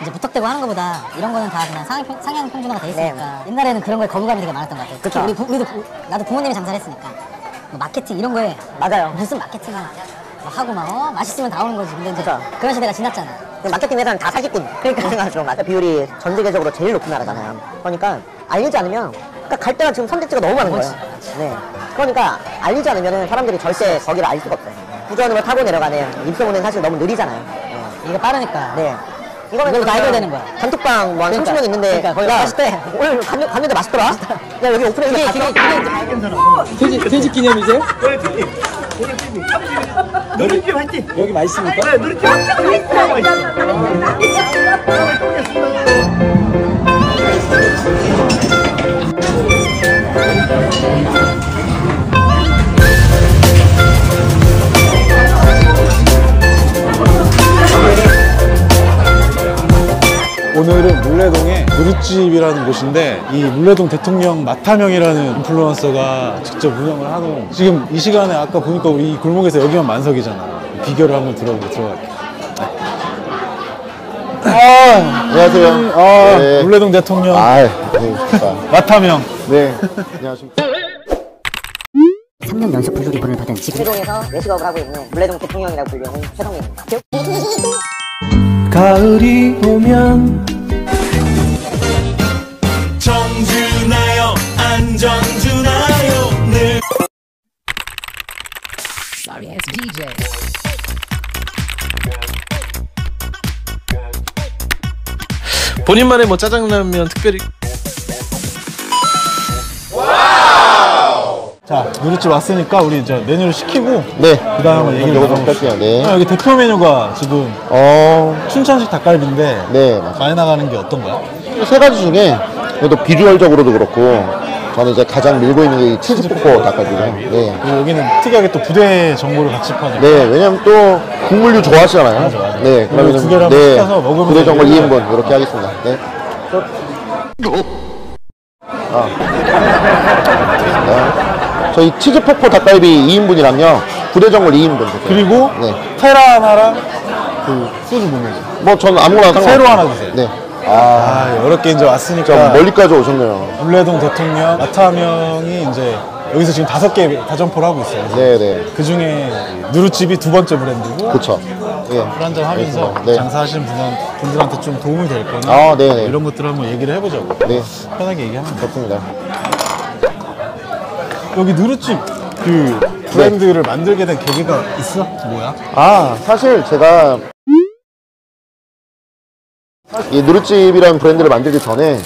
이제 무턱대고 하는 것보다 이런 거는 다 그냥 상향 평준화가 돼 있으니까 옛날에는 그런 거에 거부감이 되게 많았던 것 같아요. 특히 우리도 나도 부모님이 장사를 했으니까 뭐 마케팅 이런 거에 맞아요. 무슨 마케팅을 막 하고 막 맛있으면 다 오는 거지. 근데 이제 그런 시대가 지났잖아. 마케팅 회사는 다 사기꾼. 그러니까 생각하죠. 맞아. 비율이 전 세계적으로 제일 높은 나라잖아요. 그러니까 알리지 않으면 그러니까 갈 때가 지금 선택지가 너무 많은 거예요. 네. 그러니까 알리지 않으면 사람들이 절대 거기를 알 수가 없어요. 부전으로 타고 내려가는 입소문은 사실 너무 느리잖아요. 네. 이게 빠르니까. 네. 이거는 다 해결되는 거야. 단톡방 뭐 한 30명 있는데 그러니까 거기 맛있대. 오늘 갔는데 맛있더라. 야 여기 오픈해서 퇴직 기념이세요? 네, 퇴직. 누리집 화이팅! 여기 맛있습니까? 네, 누리집 오늘은 물레동의 누리집이라는 곳인데 이 물레동 대통령 마타명이라는 인플루언서가 직접 운영을 하는 지금 이 시간에 아까 보니까 우리 이 골목에서 여기만 만석이잖아. 비결을 한번 들어갈게요. 안녕하세요. 네. 물레동 대통령 마타명. 네, 안녕하십니까. 3년 연속 블루 리본을 받은 지금 물레동에서 외식업을 하고 있는 물레동 대통령이라고 불리는 최성민입니다. 가을이 오면 정주나요 안정주나요 늘 Sorry ass DJ. 본인만의 뭐 짜장라면 특별히 자, 누리집 왔으니까 우리 이제 메뉴를 시키고 네. 그 다음에 얘기를 할게요. 네. 여기 대표 메뉴가 지금 춘천식 닭갈비인데 네, 맞아요. 많이 나가는 게 어떤 거야? 세 가지 중에 그래도 비주얼적으로도 그렇고 저는 이제 가장 밀고 있는 게 이 치즈뽀뽀 닭갈비죠. 네. 그리고 여기는 특이하게 또 부대 정보를 같이 파니까. 네, 왜냐면 또 국물류 좋아하시잖아요. 맞아. 네, 그러면 두 개를 한번 시켜서 먹으면 부대 정글 2인분 이렇게 하겠습니다. 네. 저희 치즈뽀뽀 닭갈비 2인분이랑요. 부대 정글 2인분 주세요. 그리고 네. 테라 하나랑 그 소주 뭐 내지? 뭐 저는 아무거나 상관없어요. 새로 하나 주세요. 네. 어렵게 이제 왔으니까. 좀 멀리까지 오셨네요. 물레동 대통령 마타명이 이제 여기서 지금 5개 다점포를 하고 있어요. 네네. 그 중에 누루집이 두 번째 브랜드고. 그쵸. 예. 술 한잔 하면서 네. 장사하시는 분들한테 좀 도움이 될 거나 네네. 이런 것들을 한번 얘기를 해보자고. 네. 편하게 얘기하면 돼. 좋습니다. 여기 누루집 그 브랜드를 만들게 된 계기가 있어? 뭐야? 사실 제가 이 누루집이라는 브랜드를 만들기 전에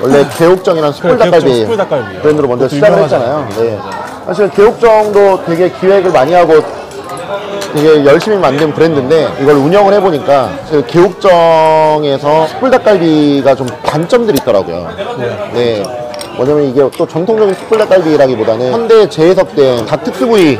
원래 개옥정이라는 숯불닭갈비 브랜드로 먼저 시작을 했잖아요. 네. 사실 개옥정도 되게 기획을 많이 하고 되게 열심히 만든 브랜드인데 이걸 운영을 해보니까 개옥정에서 숯불닭갈비가 좀 단점들이 있더라고요. 네. 뭐냐면 이게 또 전통적인 숯불닭갈비라기보다는 현대 재해석된 닭 특수부위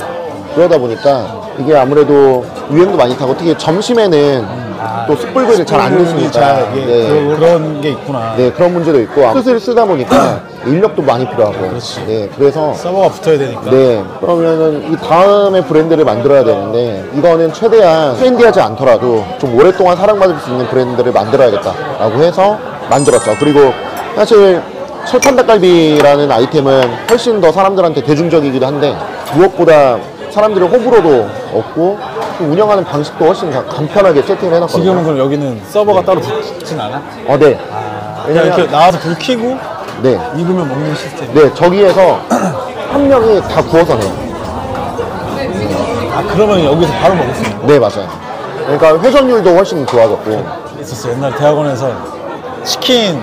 그러다 보니까 이게 아무래도 유행도 많이 타고 특히 점심에는 또 숯불구이를 잘 안 드시니까 네. 그런 게 있구나. 네, 그런 문제도 있고 숯을 쓰다 보니까 인력도 많이 필요하고 그렇지. 네, 그래서 서버가 붙어야 되니까. 네, 그러면은 이 다음에 브랜드를 만들어야 되는데 이거는 최대한 트렌디하지 않더라도 좀 오랫동안 사랑받을 수 있는 브랜드를 만들어야겠다라고 해서 만들었죠. 그리고 사실 철판닭갈비라는 아이템은 훨씬 더 사람들한테 대중적이기도 한데 무엇보다 사람들이 호불호도 없고 운영하는 방식도 훨씬 간편하게 세팅을 해놨거든요. 지금은 그럼 여기는 서버가 따로 붙진 않아? 네. 그냥 이렇게 나와서 불 켜고 네. 익으면 먹는 시스템. 네, 저기에서 한 명이 다 구워서 내요. 그러면 여기서 바로 먹을 수 있는 거야? 네, 맞아요. 그러니까 회전율도 훨씬 좋아졌고. 있었어. 옛날 대학원에서 치킨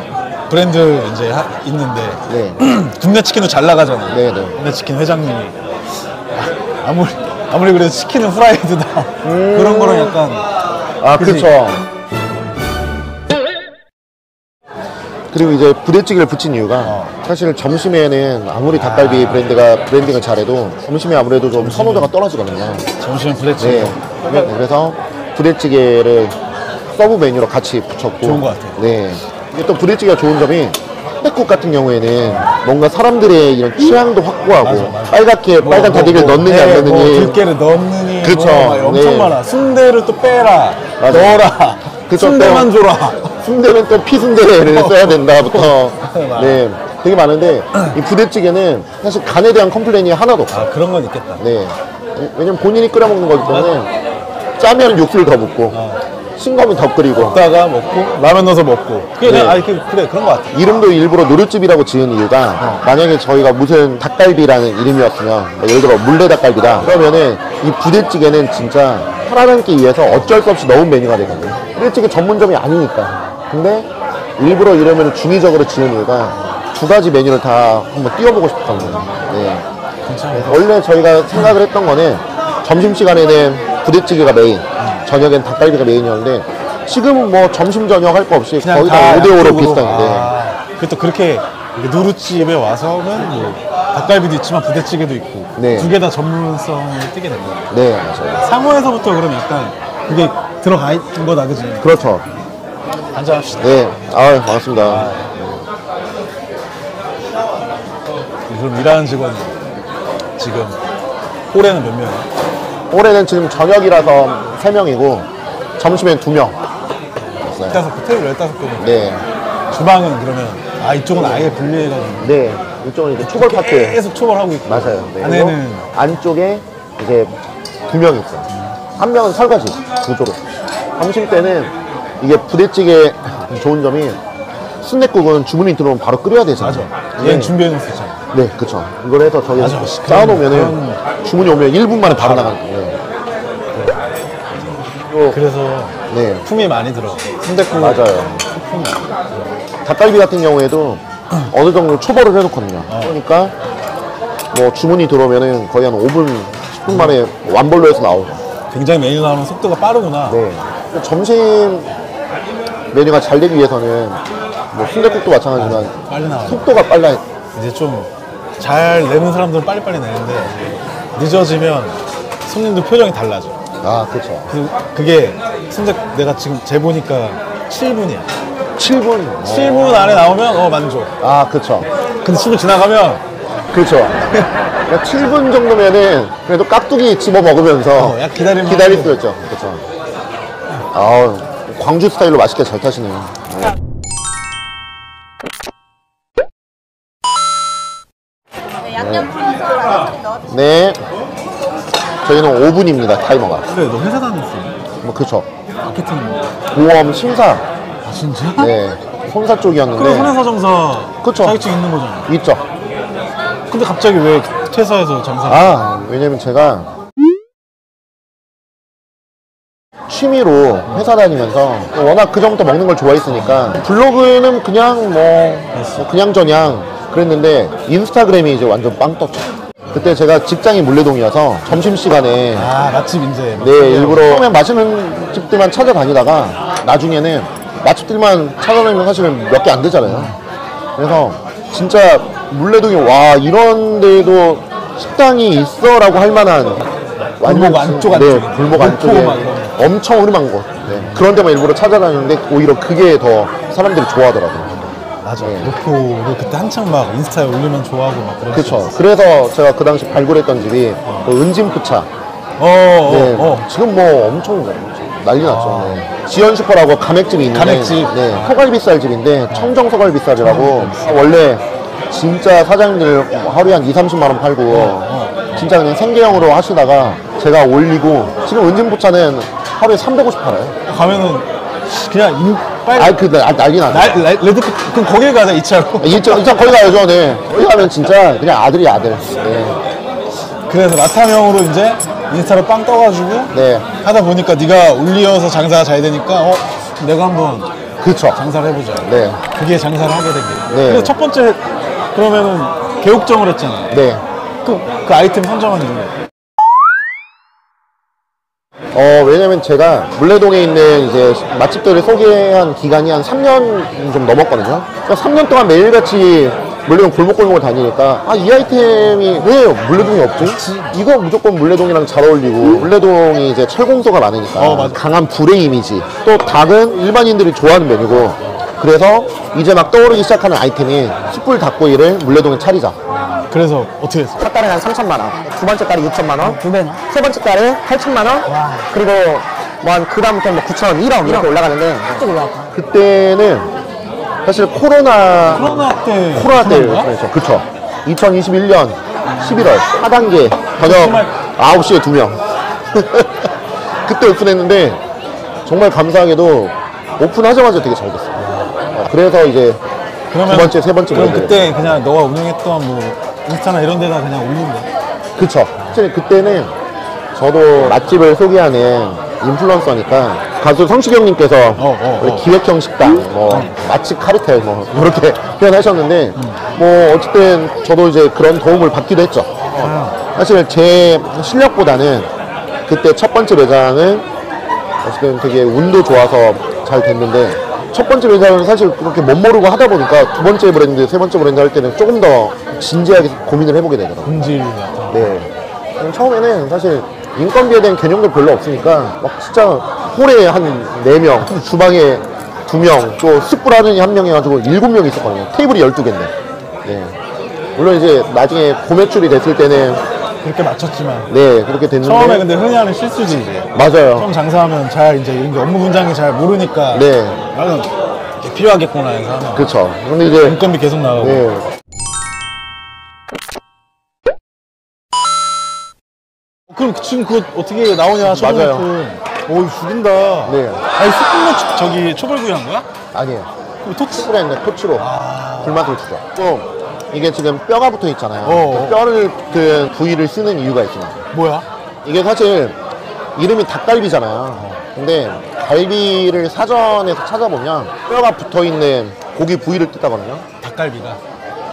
브랜드 이제 있는데 네. 국내 치킨도 잘 나가잖아. 네, 네. 국내 치킨 회장님이 아무리 그래도 치킨은 후라이드다. 그런 거랑 약간. 그치? 그쵸. 그리고 이제 부대찌개를 붙인 이유가 사실 점심에는 아무리 닭갈비 브랜드가 브랜딩을 잘해도 점심에 아무래도 좀 선호도가 떨어지거든요. 점심은 부대찌개. 네. 그래서 부대찌개를 서브 메뉴로 같이 붙였고. 좋은 것 같아요. 네. 이게 또 부대찌개가 좋은 점이 햇국 같은 경우에는 뭔가 사람들의 이런 취향도 확고하고 맞아. 빨갛게 빨간 다대기를 넣느냐 안 넣느니 들깨를 넣느니 그쵸. 엄청 네. 많아. 순대를 또 빼라 맞아. 넣어라 그쵸, 순대만 줘라 순대는 또 피순대를 써야 된다부터 네 되게 많은데 이 부대찌개는 사실 간에 대한 컴플레인이 하나도 없어요. 아 그런 건 있겠다. 네. 왜냐면 본인이 끓여 먹는 거기 때문에 짜면 육수를 더 붓고 싱거우면 더 끓이고 먹다가 먹고 라면 넣어서 먹고 그래 네. 아니 그래 그런 거 같아. 이름도 일부러 누르집이라고 지은 이유가 만약에 저희가 무슨 닭갈비라는 이름이었으면 예를 들어 물레닭갈비다 그러면은 이 부대찌개는 진짜 살아남기 위해서 어쩔 수 없이 넣은 메뉴가 되거든요. 부대찌개 전문점이 아니니까. 근데 일부러 이름을 중의적으로 지은 이유가 두 가지 메뉴를 다 한번 띄워보고 싶었거든요. 네. 원래 저희가 생각을 했던 거는 점심시간에는 부대찌개가 메인, 저녁엔 닭갈비가 메인이었는데 지금은 뭐 점심 저녁 할 거 없이 거의 다 5대5로 비슷한데 그리고 또 그렇게 누루집에 와서는 뭐 닭갈비도 있지만 부대찌개도 있고 네. 두 개 다 전문성을 띠게 된 거예요. 네 맞아요. 상호에서부터 그럼 약간 그게 들어가 있는 거다 그지? 그렇죠. 한잔합시다. 네, 아 반갑습니다. 그럼 일하는 직원 지금 홀에는 몇 명이야? 올해는 지금 저녁이라서 3명이고 점심엔 2명. 15개, 테이블 15개. 네. 주방은 그러면 이쪽은 아예 분리해가지고 네, 이쪽은 이제 초벌 파트. 계속 초벌하고 있고 맞아요. 네. 안에는 그리고 안쪽에 이제 2명 있어요. 한 명은 설거지 구조로. 점심 때는 이게 부대찌개 좋은 점이 순댓국은 주문이 들어오면 바로 끓여야 되잖아요. 맞아. 얘는 준비해놓을 수 있잖아. 네, 그쵸. 이걸 해서 저기 맞아. 쌓아놓으면은 주문이 오면 1분 만에 바로 나가는 거예요. 그래서 네, 품이 많이 들어. 순댓국 맞아요. 닭갈비 같은 경우에도 어느 정도 초벌을 해놓거든요. 그러니까 뭐 주문이 들어오면은 거의 한 5분, 10분 만에 완볼로 해서 나오고. 굉장히 메뉴 나오는 속도가 빠르구나. 네. 점심 메뉴가 잘 되기 위해서는 뭐 순댓국도 마찬가지지만 빨리 나와. 속도가 빨라야. 이제 좀 잘 내는 사람들은 빨리빨리 내는데 늦어지면 손님들 표정이 달라져. 아, 그쵸. 그게 내가 지금 재보니까 7분이야. 7분. 7분 안에 나오면 만족. 아, 그쵸. 근데 7분 지나가면 그렇죠. 그러니까 7분 정도면은 그래도 깍두기 집어 먹으면서 약 기다리면 기다릴 수 있죠. 그렇죠. 아, 광주 스타일로 맛있게 잘 타시네요. 양념 풀어서 넣어주세요. 네. 저희는 5분입니다, 타이머가. 그래 너 회사 다녔어. 뭐, 그쵸. 마케팅. 보험, 심사. 아 진짜? 네. 손사 그래 쪽이었는데. 손해사정사 그쵸. 자격증 있는 거잖아. 있죠. 근데 갑자기 왜 퇴사해서 장사? 왜냐면 제가 취미로 회사 다니면서 워낙 그전부터 먹는 걸 좋아했으니까 블로그는 그냥 뭐 그냥 저냥 그랬는데 인스타그램이 이제 완전 빵 떴죠. 그때 제가 직장이 물레동이어서 점심시간에 맛집 이제. 네, 일부러 처음엔 맛있는 집들만 찾아다니다가 나중에는 맛집들만 찾아다니면 사실은 몇 개 안 되잖아요. 그래서 진짜 물레동이 와 이런 데도 식당이 있어 라고 할 만한 골목 안쪽 네, 안쪽에. 골목 안쪽에 목포 막 이런 엄청 흐름한 곳. 네. 그런 데만 일부러 찾아다니는데 오히려 그게 더 사람들이 좋아하더라고요. 맞아. 네. 목포를 그때 한창 막 인스타에 올리면 좋아하고 막 그런. 그쵸. 그래서 제가 그 당시 발굴했던 집이 그 은진푸차. 네. 지금 뭐 엄청 난리 났죠. 네. 지연슈퍼라고 가맥집이 있는데 가맥집. 네. 소갈비살 집인데 청정소갈비살이라고 원래 진짜 사장님들 하루에 한 2~30만 원 팔고 진짜 그냥 생계형으로 하시다가 제가 올리고 지금 은진푸차는 하루에 350 팔아요. 가면은 그냥 빨리. 난리 나죠. 레드빛 그럼 거길 가자 2차로. 일단 거기 가야죠. 네. 거기 가면 진짜 그냥 아들이 아들. 네. 그래서 마타명으로 이제 인스타로 빵 떠가지고 네. 하다 보니까 네가 올리어서 장사가 잘 되니까 내가 한번 그쵸. 장사를 해보자. 네. 그게 장사를 하게 된 게. 네. 그래서 첫 번째 그러면은 개옥정을 했잖아. 네. 그 아이템 선정은 이유가. 왜냐면 제가 물레동에 있는 이제 맛집들을 소개한 기간이 한 3년 좀 넘었거든요. 그러니까 3년 동안 매일같이 물레동 골목골목을 다니니까 이 아이템이 왜 물레동이 없지? 이거 무조건 물레동이랑 잘 어울리고 물레동이 이제 철공소가 많으니까 맞아. 강한 불의 이미지 또 닭은 일반인들이 좋아하는 메뉴고 그래서 이제 막 떠오르기 시작하는 아이템이 숯불 닭고기를 물레동에 차리자. 그래서 어떻게 했어? 첫 달에 한 3천만 원, 두 번째 달에 6천만 원, 두 배나? 세 번째 달에 8천만 원, 와. 그리고 뭐 한 그다음부터는 뭐 9,000원, 1억 이렇게 올라가는데 쭉 올라갔다. 그때는 사실 코로나 코로나 때 그렇죠. 그쵸. 2021년 11월 하단계 저녁 9시에 2명. 그때 오픈했는데 정말 감사하게도 오픈하자마자 되게 잘 됐어요. 그래서 이제 두 번째, 세 번째 그럼 브랜드. 그때 그냥 너가 운영했던 뭐 인스타나 이런 데다 그냥 올린 거야? 그쵸. 사실 그때는 저도 맛집을 소개하는 인플루언서니까 가수 성시경님께서 기획형 식당, 뭐 맛집 카르텔 뭐 이렇게 표현하셨는데 뭐 어쨌든 저도 이제 그런 도움을 받기도 했죠. 사실 제 실력보다는 그때 첫 번째 매장은 어쨌든 되게 운도 좋아서 잘 됐는데 첫 번째 매장은 사실 그렇게 못 모르고 하다 보니까 두 번째 브랜드, 세 번째 브랜드 할 때는 조금 더 진지하게 고민을 해보게 되더라고요. 본질 같은. 네. 처음에는 사실 인건비에 대한 개념도 별로 없으니까 막 진짜 홀에 한 4명, 주방에 2명, 또 숯불하는 한 명 해가지고 7명 있었거든요. 테이블이 12개인데. 네. 물론 이제 나중에 고매출이 됐을 때는 그렇게 맞췄지만. 네, 그렇게 됐는데. 처음에 근데 흔히 하는 실수지 이제. 맞아요. 처음 장사하면 잘 이제 이런 게 업무 분장이 잘 모르니까. 네. 나는 이게 필요하겠구나 해서 하면. 그쵸. 근데 이제. 인건비 계속 나가고. 네. 그럼 지금 그거 어떻게 나오냐? 맞아요. 오, 죽인다. 네. 아니, 숯불로 저기 초벌구이 한 거야? 아니에요. 그럼 토치? 숯불에 있는 토치로 불맛을 주죠. 또 이게 지금 뼈가 붙어 있잖아요. 뼈를 그 부위를 쓰는 이유가 있습니다. 뭐야? 이게 사실 이름이 닭갈비잖아요. 근데 갈비를 사전에서 찾아보면 뼈가 붙어 있는 고기 부위를 뜻하거든요. 닭갈비가.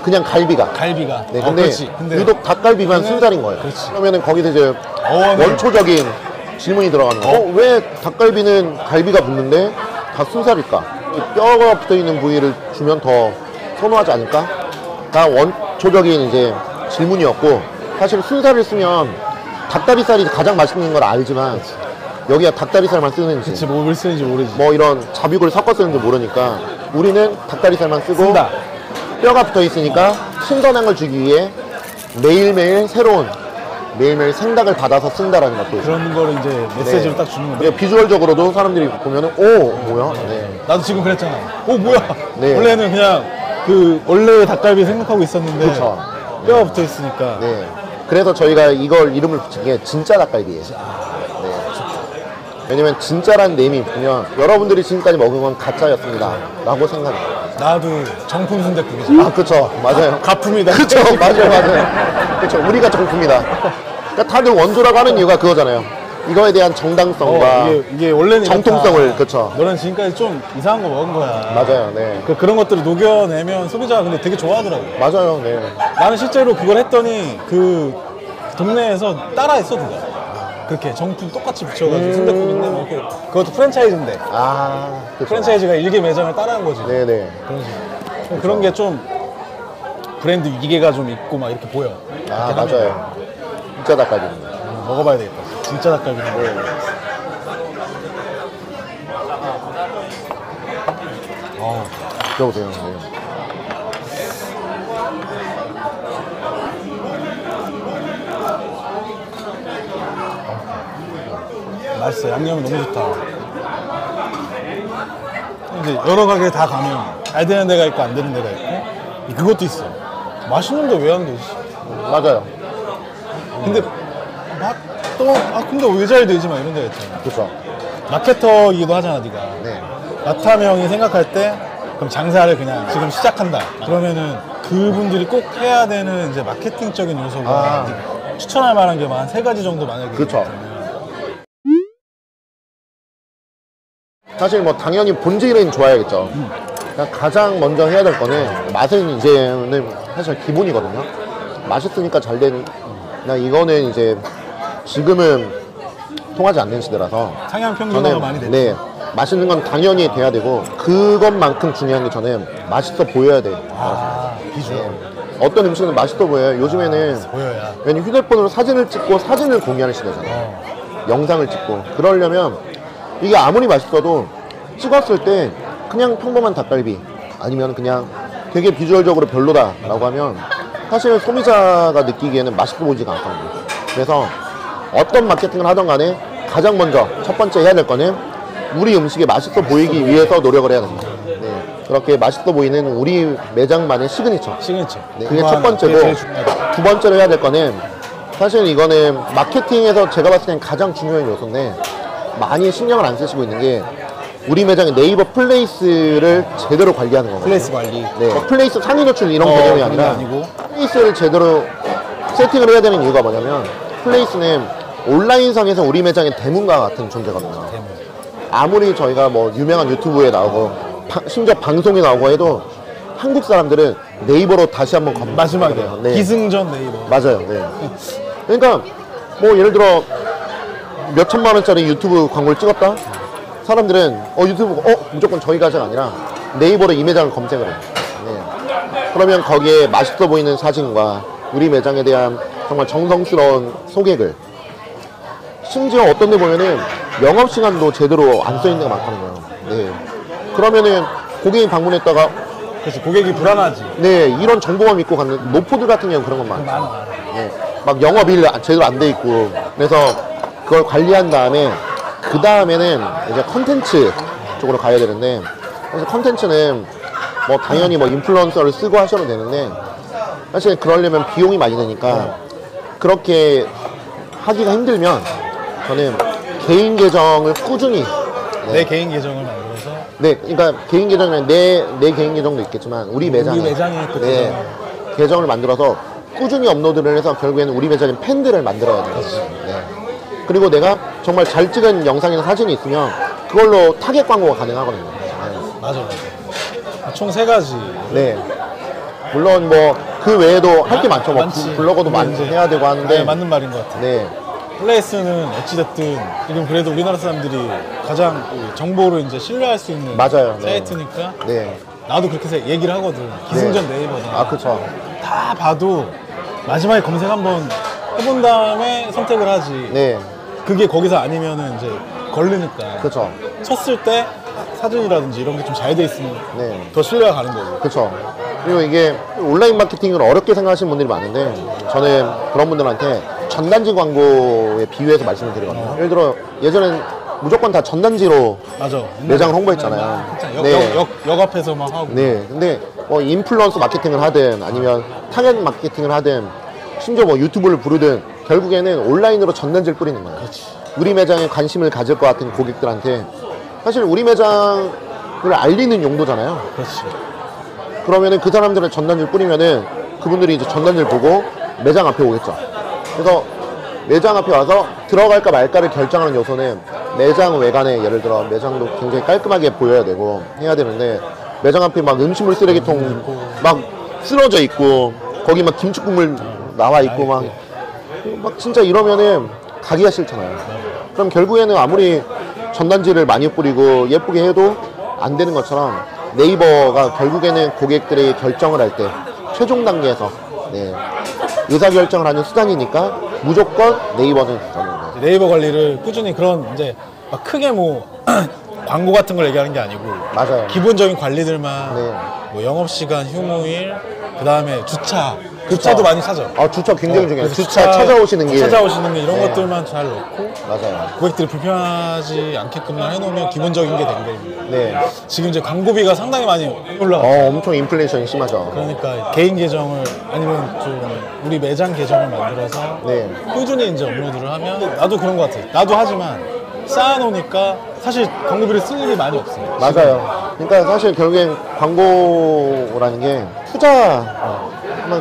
그냥 갈비가. 갈비가. 네, 근데 그렇지. 근데 유독 닭갈비만 순살인 거예요. 그렇지. 그러면은 거기서 이제 어원은- 원초적인 질문이 들어가는 거예요. 왜 닭갈비는 갈비가 붙는데 다 순살일까? 이 뼈가 붙어 있는 부위를 주면 더 선호하지 않을까? 다 원초적인 이제 질문이었고, 사실 순살을 쓰면 닭다리살이 가장 맛있는 걸 알지만 여기가 닭다리살만 쓰는지 그치, 뭘 쓰는지 모르지. 뭐 이런 잡육을 섞어 쓰는지 모르니까 우리는 닭다리살만 쓰고 쓴다. 뼈가 붙어 있으니까 신선한 걸 주기 위해 매일매일 새로운 매일매일 생닭을 받아서 쓴다라는 것도 있어요. 그런 거를 이제 메시지를 딱 주는 건데. 네, 비주얼적으로도 사람들이 보면은 오 뭐야? 네. 나도 지금 그랬잖아. 오, 뭐야? 네. 원래는 그냥 그 원래의 닭갈비 생각하고 있었는데. 그쵸. 뼈가 붙어 있으니까. 네. 그래서 저희가 이걸 이름을 붙인 게 진짜 닭갈비예요. 네. 왜냐면 진짜란 네임이 보면 여러분들이 지금까지 먹은 건 가짜였습니다 라고 생각해요. 나도 정품 순댓국이지. 아 그쵸 맞아요. 가품이다. 그쵸 맞아요. 그쵸 우리가 정품이다. 그러니까 다들 원조라고 하는 이유가 그거잖아요. 이거에 대한 정당성과 이게 원래는 정통성을 이렇다. 그쵸 너는 지금까지 좀 이상한 거 먹은 거야. 맞아요. 네 그런 것들을 녹여내면 소비자가 근데 되게 좋아하더라고. 맞아요. 네 나는 실제로 그걸 했더니 그 동네에서 따라했어 누가. 그렇게 정품 똑같이 붙여가지고 순댓국인데 뭐 이렇게 그것도 프랜차이즈인데 아 그쵸. 프랜차이즈가 일개 매장을 따라한 거지. 네네 그런 식으로. 그런 게 좀 브랜드 위계가 좀 있고 막 이렇게 보여. 아 이렇게 하면. 맞아요. 진짜 닭갈비입니다. 먹어봐야 되겠다. 진짜 닭갈비는. 네. 들어보세요. 네. 맛있어. 양념이 너무 좋다. 이제 여러 가게 다 가면 잘 되는 데가 있고 안 되는 데가 있고 그것도 있어. 맛있는데 왜 안 되지? 맞아요. 근데 맛도 근데 왜 잘 되지 막 이런 데가 있잖아. 그쵸. 마케터이기도 하잖아 네가. 네. 마타명이 생각할 때 그럼 장사를 그냥 지금 시작한다. 그러면은 그분들이 꼭 해야 되는 이제 마케팅적인 요소가 이제 추천할 만한 게 한 3가지 정도 만약에 그쵸. 있다면. 사실 뭐 당연히 본질은 좋아야겠죠. 그냥 가장 먼저 해야 될 거는 맛은 이제는 사실 기본이거든요. 맛있으니까 잘 되는. 그냥 이거는 이제 지금은 통하지 않는 시대라서 상향 평준화가 많이 됐죠. 네, 맛있는 건 당연히 돼야 되고 그것만큼 중요한 게 저는 맛있어 보여야 돼요. 비주얼. 어떤 음식은 맛있어 보여요. 요즘에는 보여야. 왜냐면 휴대폰으로 사진을 찍고 사진을 공유하는 시대잖아요. 영상을 찍고 그러려면 이게 아무리 맛있어도 찍었을 때 그냥 평범한 닭갈비 아니면 그냥 되게 비주얼적으로 별로다라고 하면 사실 소비자가 느끼기에는 맛있어 보이지가 않거든요. 그래서 어떤 마케팅을 하던 간에 가장 먼저 첫 번째 해야 될 거는 우리 음식이 맛있어 보이기 위해서 노력을 해야 됩니다. 네. 그렇게 맛있어 보이는 우리 매장만의 시그니처. 네, 그게 첫 번째고, 두 번째로 해야 될 거는 사실 이거는 마케팅에서 제가 봤을 땐 가장 중요한 요소인데 많이 신경을 안 쓰시고 있는 게 우리 매장의 네이버 플레이스를 제대로 관리하는 거거든요. 플레이스 관리. 네. 뭐 플레이스 상위 노출 이런 개념이 아니라 플레이스를 제대로 세팅을 해야 되는 이유가 뭐냐면 플레이스는 온라인상에서 우리 매장의 대문과 같은 존재거든요. 아무리 저희가 뭐 유명한 유튜브에 나오고 심지어 방송에 나오고 해도 한국 사람들은 네이버로 다시 한번 마지막에 네. 기승전 네이버. 맞아요. 네. 그러니까 뭐 예를 들어 몇 천만 원짜리 유튜브 광고를 찍었다? 사람들은 유튜브 무조건 저희 가게가 아니라 네이버로 이 매장을 검색을 해요. 네. 그러면 거기에 맛있어 보이는 사진과 우리 매장에 대한 정말 정성스러운 소개글, 심지어 어떤 데 보면은 영업시간도 제대로 안 써있는 데가 많다는 거예요. 네. 그러면은 고객이 방문했다가 그래서 고객이 불안하지. 네, 이런 정보만 믿고 가는 노포들 같은 경우는 그런 건 많죠. 네, 막 영업일 제대로 안 돼 있고. 그래서 그걸 관리한 다음에 그 다음에는 이제 컨텐츠 쪽으로 가야 되는데, 그래서 컨텐츠는 뭐 당연히 뭐 인플루언서를 쓰고 하셔도 되는데 사실 그러려면 비용이 많이 드니까 그렇게 하기가 힘들면 저는 개인 계정을 꾸준히 내 개인 계정을 만들어서 네, 그러니까 개인 계정은 내 개인 계정도 있겠지만 우리 매장에 또 네, 계정을 만들어서 꾸준히 업로드를 해서 결국에는 우리 매장의 팬들을 만들어야 돼요. 네. 그리고 내가 정말 잘 찍은 영상이나 사진이 있으면 그걸로 타겟 광고가 가능하거든요. 네. 맞아. 총 3가지. 네. 물론 뭐 그 외에도 할 게 많죠. 뭐 블로거도 많이 해야 되고 하는데. 네, 맞는 말인 것 같아요. 네. 플레이스는 어찌됐든 지금 그래도 우리나라 사람들이 가장 정보를 이제 신뢰할 수 있는 맞아요. 네. 사이트니까 네. 나도 그렇게 얘기를 하거든. 기승전 네이버다. 아, 그쵸. 다 봐도 마지막에 검색 한번 해본 다음에 선택을 하지. 네. 그게 거기서 아니면은 이제 걸리니까. 그쵸. 쳤을 때 사진이라든지 이런 게 좀 잘 돼 있으면 네. 더 신뢰가 가는 거고. 그쵸. 그리고 이게 온라인 마케팅을 어렵게 생각하시는 분들이 많은데 저는 그런 분들한테 전단지 광고에 비유해서 말씀을 드리거든요. 예를 들어 예전엔 무조건 다 전단지로 맞아. 매장을 홍보했잖아요. 네. 역 앞에서 막 하고. 네. 근데 뭐 인플루언서 마케팅을 하든 아니면 타겟 마케팅을 하든 심지어 뭐 유튜브를 부르든 결국에는 온라인으로 전단지를 뿌리는 거예요. 그렇지. 우리 매장에 관심을 가질 것 같은 고객들한테 사실 우리 매장을 알리는 용도잖아요. 그렇지. 그러면은 그 사람들은 전단지를 뿌리면은 그분들이 이제 전단지를 보고 매장 앞에 오겠죠. 그래서 매장 앞에 와서 들어갈까 말까를 결정하는 요소는 매장 외관에 예를 들어 매장도 굉장히 깔끔하게 보여야 되고 해야 되는데 매장 앞에 막 음식물 쓰레기통 막 쓰러져 있고 거기 막 김치 국물 나와 있고 막 진짜 이러면은 가기가 싫잖아요. 그럼 결국에는 아무리 전단지를 많이 뿌리고 예쁘게 해도 안 되는 것처럼 네이버가 결국에는 고객들의 결정을 할 때 최종 단계에서 네, 의사결정을 하는 수단이니까 무조건 네이버는 네이버 관리를 꾸준히 그런 이제 막 크게 뭐 광고 같은 걸 얘기하는 게 아니고 맞아요. 기본적인 관리들만 네. 뭐 영업시간, 휴무일, 그 다음에 주차도 많이 찾아. 아, 주차 굉장히 중요해요. 그래서 주차 찾아오시는 길. 찾아오시는 길 이런 네. 것들만 잘 넣고 맞아요. 고객들이 불편하지 않게끔만 해놓으면 기본적인 게 된 거예요. 네. 지금 이제 광고비가 상당히 많이 올라가요. 엄청 인플레이션이 심하죠. 그러니까 개인 계정을 아니면 좀 우리 매장 계정을 만들어서 네. 꾸준히 이제 업로드를 하면 나도 그런 것 같아. 나도 하지만 쌓아놓으니까 사실 광고비를 쓸 일이 많이 없어요. 맞아요. 그러니까 사실 결국엔 광고라는 게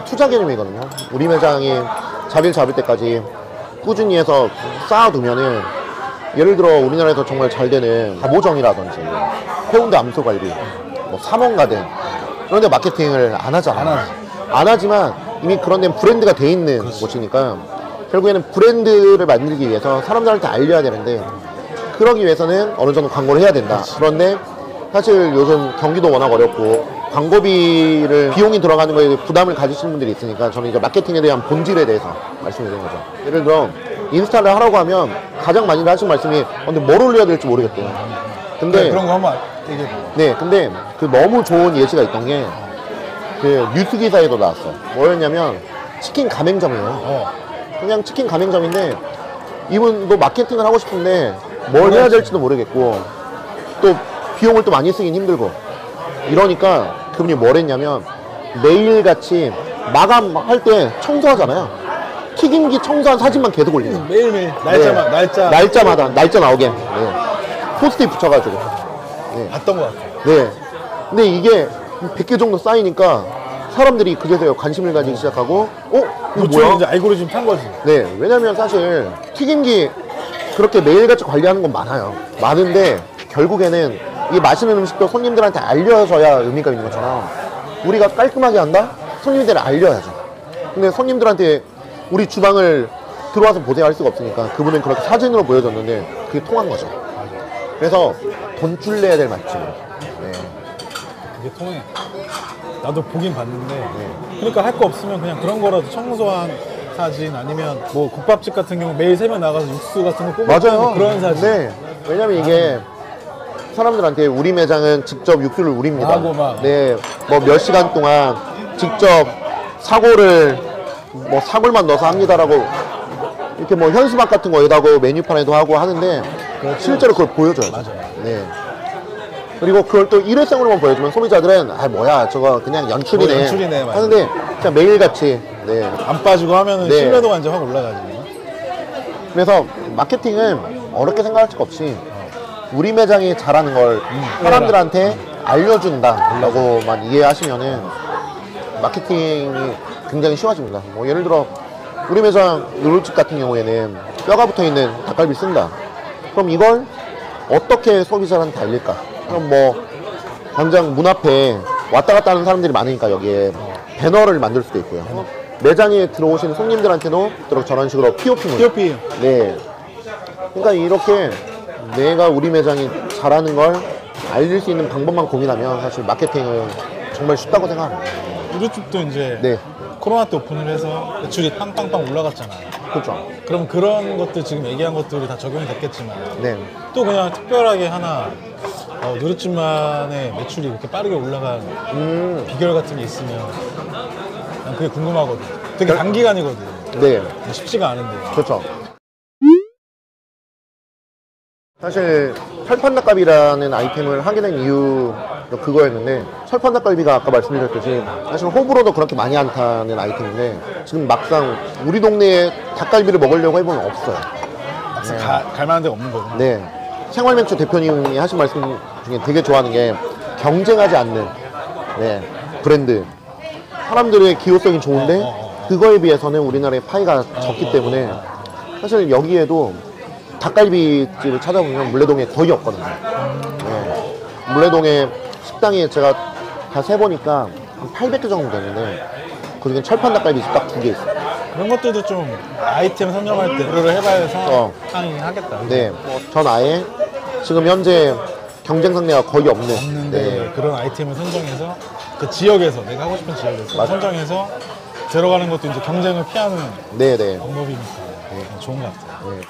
투자 개념이거든요. 우리 매장이 자리를 잡을 때까지 꾸준히 해서 쌓아두면은 예를 들어 우리나라에서 정말 잘 되는 가보정이라든지 해운대 암소갈비, 뭐 삼원가든 그런 데 마케팅을 안 하잖아요. 안 하지만 이미 그런 데는 브랜드가 돼 있는 곳이니까 결국에는 브랜드를 만들기 위해서 사람들한테 알려야 되는데 그러기 위해서는 어느 정도 광고를 해야 된다. 그런데 사실 요즘 경기도 워낙 어렵고 광고비를 비용이 들어가는 거에 부담을 가지시는 분들이 있으니까 저는 이제 마케팅에 대한 본질에 대해서 말씀을 드리는 거죠. 예를 들어 인스타를 하라고 하면 가장 많이 하시는 말씀이 근데 뭘 올려야 될지 모르겠대요. 근데 네, 그런 거 한번 얘기해 봐. 네, 근데 그 너무 좋은 예시가 있던 게 그 뉴스 기사에도 나왔어요. 뭐였냐면 치킨 가맹점이에요. 그냥 치킨 가맹점인데 이분도 마케팅을 하고 싶은데 뭘 해야 될지도 모르겠고 또 비용을 또 많이 쓰긴 힘들고 이러니까 그분이 뭘 했냐면 매일같이 마감할 때 청소하잖아요. 튀김기 청소한 사진만 계속 올리는 매일매일 날짜마다 날짜 나오게 포스트잇 붙여가지고 봤던 것 같아요. 네. 근데 이게 100개 정도 쌓이니까 사람들이 그제서야 관심을 가지기 시작하고 이거 뭐야? 이제 알고리즘 탄 거지. 네, 왜냐면 사실 튀김기 그렇게 매일같이 관리하는 건 많은데 결국에는 이 맛있는 음식도 손님들한테 알려줘야 의미가 있는 것처럼 우리가 깔끔하게 한다? 손님들을 알려야죠. 근데 손님들한테 우리 주방을 들어와서 보세요 할 수가 없으니까 그분은 그렇게 사진으로 보여줬는데 그게 통한 거죠. 그래서 돈줄 내야 될 맛집. 네. 그게 통해. 나도 보긴 봤는데 그러니까 할 거 없으면 그냥 그런 거라도 청소한 사진 아니면 뭐 국밥집 같은 경우 매일 새벽 나가서 육수 같은 거 뽑아 맞아요. 그런 사진. 네. 왜냐면 이게 사람들한테 우리 매장은 직접 육수를 우립니다. 하고 막. 네. 뭐 몇 시간 동안 직접 사골을 뭐 사골만 넣어서 합니다라고 이렇게 뭐 현수막 같은 거에다가 메뉴판에도 하고 하는데 실제로 그걸 보여줘요. 맞아요. 네. 그리고 그걸 또 일회성으로만 보여주면 소비자들은 뭐야 저거 그냥 연출이네, 연출이네, 맞아요. 하는데 그냥 매일같이 안 빠지고 하면은 네. 신뢰도가 이제 확 올라가지. 그래서 마케팅은 어렵게 생각할 거 없이 우리 매장이 잘하는 걸 사람들한테 알려준다라고만 이해하시면은 마케팅이 굉장히 쉬워집니다. 뭐 예를 들어 우리 매장 누룽집 같은 경우에는 뼈가 붙어있는 닭갈비를 쓴다. 그럼 이걸 어떻게 소비자한테 알릴까? 그럼 뭐 당장 문 앞에 왔다 갔다 하는 사람들이 많으니까 여기에 배너를 만들 수도 있고요. 매장에 들어오시는 손님들한테도 저런 식으로 POP물. POP. 네. 그러니까 이렇게 내가 우리 매장이 잘하는 걸 알릴 수 있는 방법만 고민하면 사실 마케팅은 정말 쉽다고 생각합니다. 우리집도 이제 네. 코로나 때 오픈을 해서 매출이 빵빵빵 올라갔잖아요. 그렇죠. 그럼 그런 것들 지금 얘기한 것들이 다 적용이 됐겠지만 네. 또 그냥 특별하게 하나 누르집만의 매출이 이렇게 빠르게 올라간 비결 같은 게 있으면 난 그게 궁금하거든. 되게 단기간이거든. 네. 쉽지가 않은데. 그렇죠. 사실 철판닭갈비라는 아이템을 하게 된 이유가 그거였는데 철판닭갈비가 아까 말씀드렸듯이 사실 호불호도 그렇게 많이 안 타는 아이템인데 지금 막상 우리 동네에 닭갈비를 먹으려고 해보면 없어요. 막상 갈 만한 데가 없는 거구나. 네. 생활멘초 대표님이 하신 말씀 중에 되게 좋아하는 게 경쟁하지 않는 브랜드. 사람들의 기호성이 좋은데 그거에 비해서는 우리나라의 파이가 적기 때문에 사실 여기에도 닭갈비집을 찾아보면 물레동에 거의 없거든요. 네. 물레동에 식당이 제가 다 세보니까 한 800개 정도 되는데 그중에 철판 닭갈비집 딱 2개 있어요. 그런 것들도 좀 아이템 선정할 때 고려를 해봐야 해서 상이 하겠다. 네. 전 아예 지금 현재 경쟁 상대가 거의 없는데 그런 아이템을 선정해서 그 지역에서 내가 하고 싶은 지역에서 선정해서 들어가는 것도 이제 경쟁을 피하는 방법이니까 좋은 것 같아요. 네.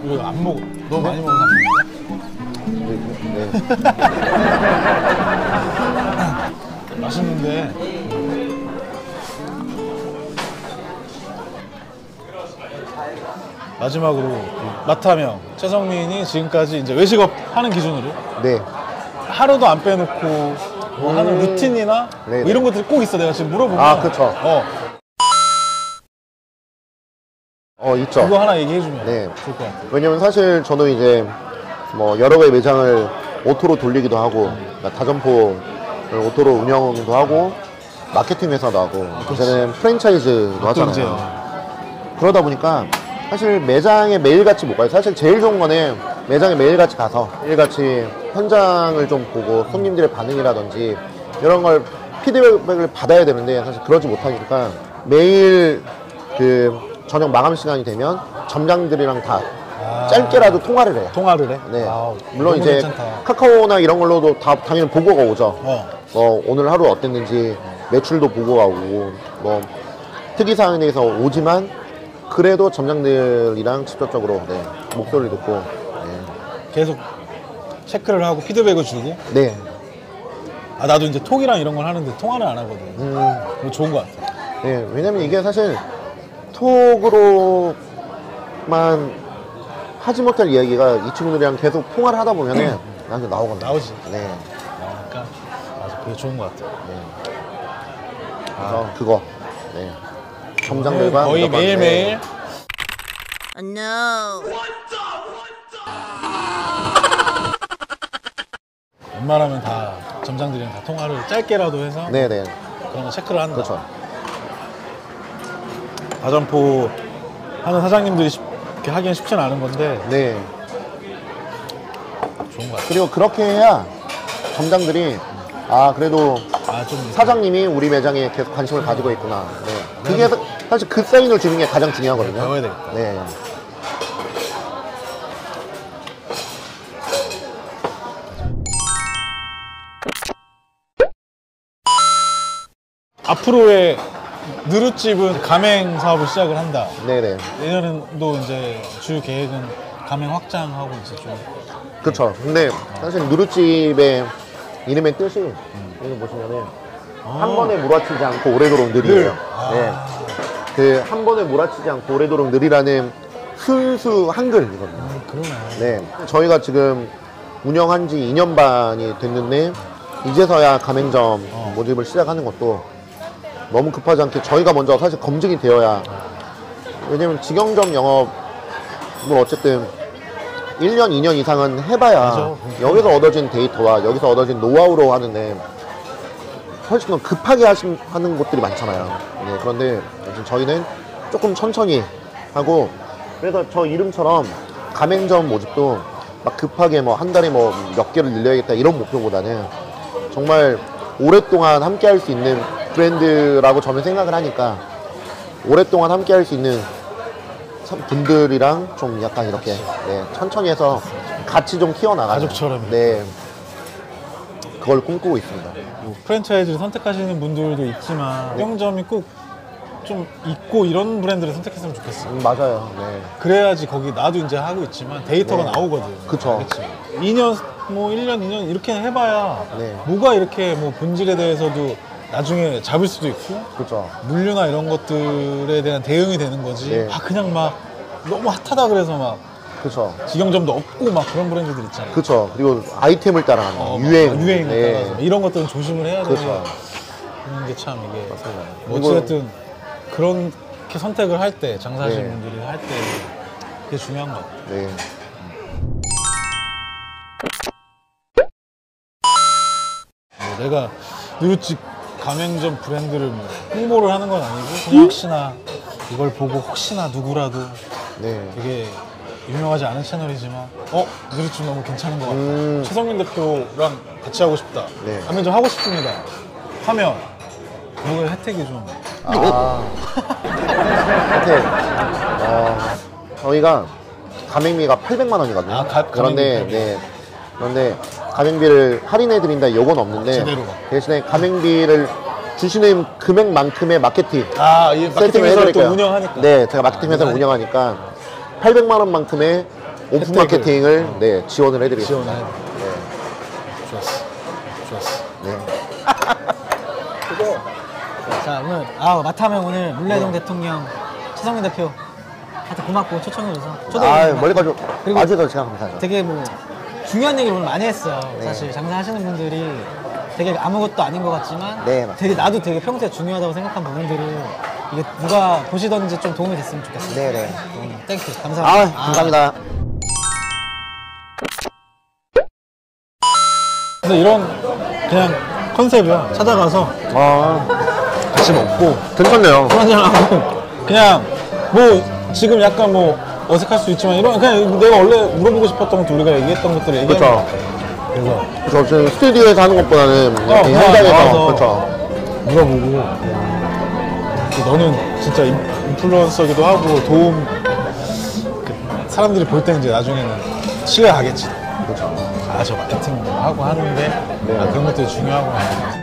이거 안 먹어. 너무 많이 먹어서 안 먹어. 맛있는데 마지막으로 마타명 최성민이 지금까지 이제 외식업 하는 기준으로 하루도 안 빼놓고 뭐 하는 루틴이나 뭐 이런 것들이 꼭 있어. 내가 지금 물어보면 그쵸. 있죠. 그거 하나 얘기해주면 좋을 것 같아요. 왜냐면 사실 저도 이제 뭐 여러 개의 매장을 오토로 돌리기도 하고 다점포를 오토로 운영도 하고 마케팅 회사도 하고 이제는 프랜차이즈도 하잖아요. 그러다 보니까 사실 매장에 매일같이 못 가요. 사실 제일 좋은 거는 매장에 매일같이 가서 매일같이 현장을 좀 보고 손님들의 반응이라든지 이런 걸 피드백을 받아야 되는데 사실 그러지 못하니까 매일 그 저녁 마감 시간이 되면 점장들이랑 다 짧게라도 통화를 해요. 통화를 해? 네. 아, 물론 이제 괜찮다. 카카오나 이런 걸로도 다 당연히 보고가 오죠. 뭐 오늘 하루 어땠는지 매출도 보고가 오고 뭐 특이사항에 대해서 오지만 그래도 점장들이랑 직접적으로 목소리를 듣고 계속 체크를 하고 피드백을 주고 아 나도 이제 톡이랑 이런 걸 하는데 통화를 안 하거든. 이거 좋은 것 같아. 네, 왜냐면 이게 사실 톡으로만 하지 못할 이야기가 이 친구들이랑 계속 통화를 하다 보면은 나한테 나오거든요. 나오지. 네. 그러니까 맞아, 그게 좋은 것 같아. 그래서 그거. 네. 점장들과 거의 이런 매일매일. 웬만하면 다 점장들이랑 다 통화를 짧게라도 해서 네네. 그런 거 체크를 한다. 그렇죠. 가점포 하는 사장님들이 이렇게 하기엔 쉽지는 않은 건데 네. 좋은 것 같아. 그리고 그렇게 해야 점장들이 아 그래도 좀 사장님이 우리 매장에 계속 관심을 가지고 있구나. 네. 그게 사실 그 사인을 주는 게 가장 중요하거든요. 배워야 되겠다. 네. 앞으로의 누루집은 가맹 사업을 시작을 한다. 네네. 내년도 이제 주요 계획은 가맹 확장하고 이제 좀 그렇죠. 근데 사실 누루집의 이름의 뜻이 여기 보시면은 한 번에 몰아치지 않고 오래도록 느리예요. 네. 그 한 번에 몰아치지 않고 오래도록 느리라는 순수 한글이거든요. 그러네. 네. 저희가 지금 운영한 지 2년 반이 됐는데 이제서야 가맹점 모집을 시작하는 것도 너무 급하지 않게 저희가 먼저 사실 검증이 되어야, 왜냐면 직영점 영업을 어쨌든 1년, 2년 이상은 해봐야 맞아. 여기서 얻어진 데이터와 여기서 얻어진 노하우로 하는데 훨씬 더 급하게 하는 곳들이 많잖아요. 네, 그런데 저희는 조금 천천히 하고, 그래서 저 이름처럼 가맹점 모집도 막 급하게 뭐 한 달에 뭐 몇 개를 늘려야겠다 이런 목표보다는 정말 오랫동안 함께 할 수 있는 브랜드라고 저는 생각을 하니까 오랫동안 함께 할 수 있는 분들이랑 좀 약간 이렇게 네, 천천히 해서 같이 좀 키워나가는 가족처럼. 네, 그걸 꿈꾸고 있습니다. 뭐 프랜차이즈를 선택하시는 분들도 있지만 직영점이 꼭 좀 있고 이런 브랜드를 선택했으면 좋겠어. 맞아요. 네. 그래야지 거기 나도 이제 하고 있지만 데이터가 네. 나오거든. 그쵸. 그치? 2년, 뭐 1년, 2년 이렇게 해봐야 네. 뭐가 이렇게 뭐 본질에 대해서도 나중에 잡을 수도 있고 그렇죠. 물류나 이런 것들에 대한 대응이 되는 거지. 네. 그냥 막 너무 핫하다 그래서 막 그렇죠. 직영점도 없고 막 그런 브랜드들 있잖아. 그렇죠. 그리고 아이템을 따라가는 거, 막 유행을 따라서 이런 것들은 조심을 해야 그렇죠. 되는 게 참 이게 그리고- 어찌됐든 그렇게 선택을 할 때 장사하시는 네. 분들이 할 때 그게 중요한 것 같아. 네. 뭐 내가 누루집 가맹점 브랜드를 뭐 홍보를 하는 건 아니고 그냥 혹시나 이걸 보고 혹시나 누구라도 네. 되게 유명하지 않은 채널이지만 누루집 너무 괜찮은 것 같다. 음. 최성민 대표랑 같이 하고 싶다. 네. 가맹점 하고 싶습니다. 하면 그거의 혜택이 좀 혜택. 저희가 가맹비가 800만 원이거든요. 아, 그런데 가맹비. 네. 그런데 가맹비를 할인해 드린다 요건 없는데 제대로. 대신에 가맹비를 주시는 금액만큼의 마케팅 이 세팅을 마케팅 회사를 또 해드릴게요. 운영하니까. 네, 제가 마케팅 회사를 운영하니까 800만 원만큼의 오픈 혜택을. 마케팅을 네, 지원을 해드리겠습니다. 지원을 좋았어. 좋았어. 네. 자 오늘 마타면 오늘 물레동 대통령 최성민 대표 하여튼 고맙고 초청해줘서 멀리까지 그리고 와주셔서 제가 감사하죠. 되게 뭐 중요한 얘기를 오늘 많이 했어. 네. 사실 장사하시는 분들이 되게 아무것도 아닌 것 같지만 네, 맞습니다. 되게 나도 되게 평소에 중요하다고 생각한 부분들을 이게 누가 보시던지 좀 도움이 됐으면 좋겠어. 네네. 땡큐 감사합니다. 감사합니다. 그래서 이런 그냥 컨셉이야. 찾아가서 같이 먹고 괜찮네요. 술 한잔하고 그냥 뭐 지금 약간 뭐 어색할 수 있지만 이런 그냥 내가 원래 물어보고 싶었던 것도 우리가 얘기했던 것들을 얘기하는 그쵸. 것 같아. 그래서 그래서 지금 스튜디오에서 하는 것보다는 이렇게 나와서 현장에서 그렇죠. 물어보고 너는 진짜 인플루언서기도 하고 도움 사람들이 볼 때는 이제 나중에는 신뢰하겠지. 그렇죠. 저 마케팅 하고 하는데 그런 것들이 중요하구나.